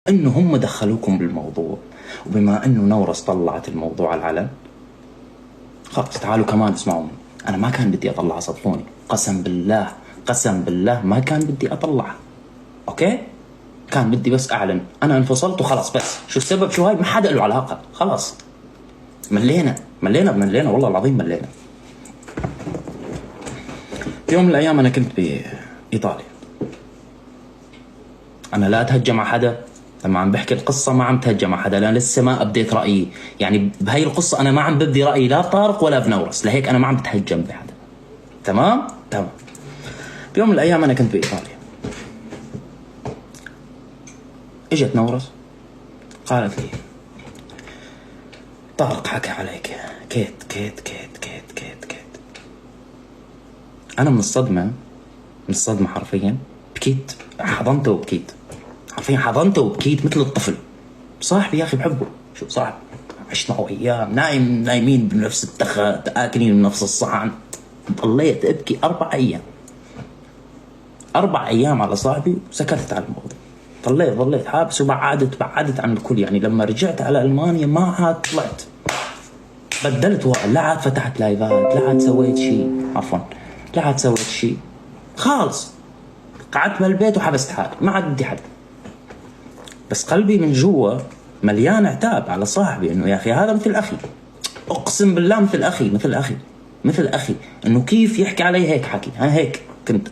انه هم دخلوكم بالموضوع، وبما انه نورس طلعت الموضوع على العلن، خلاص تعالوا كمان اسمعوا. انا ما كان بدي اطلعها، صدقوني، قسم بالله قسم بالله ما كان بدي اطلعها. اوكي، كان بدي بس اعلن انا انفصلت وخلاص. بس شو السبب؟ شو هاي؟ ما حدا له علاقه، خلاص ملينا والله العظيم ملينا. في يوم من الايام انا كنت بايطاليا. انا لا اتهجى مع حدا، لما عم بحكي القصة ما عم تهجى مع حدا، انا لسه ما ابديت رأيي، يعني بهاي القصة انا ما عم ببدي رأيي لا بطارق ولا بنورس، لهيك انا ما عم بتهجم بحدا. تمام. بيوم من الايام انا كنت بايطاليا، اجت نورس قالت لي طارق حكى عليك كيت كيت كيت كيت كيت كيت. انا من الصدمة حرفيا بكيت، حضنته وبكيت، حرفيا حضنته وبكيت مثل الطفل. صاحبي يا اخي بحبه، شو صاحبي، عشت معه ايام، نايمين بنفس التخت، اكلين من نفس الصحن. ضليت ابكي 4 ايام، 4 ايام على صاحبي، وسكتت على الموضوع. ضليت حابس، وبعدت عن الكل. يعني لما رجعت على المانيا ما عاد طلعت، بدلت لا عاد فتحت لايفات، لا عاد سويت شيء، عفوا لا عاد سويت شيء، خالص قعدت بالبيت وحبست حالي، ما عاد بدي حد. بس قلبي من جوا مليان عتاب على صاحبي، انه يا اخي هذا مثل اخي، اقسم بالله مثل اخي، انه كيف يحكي علي هيك حكي. انا هيك كنت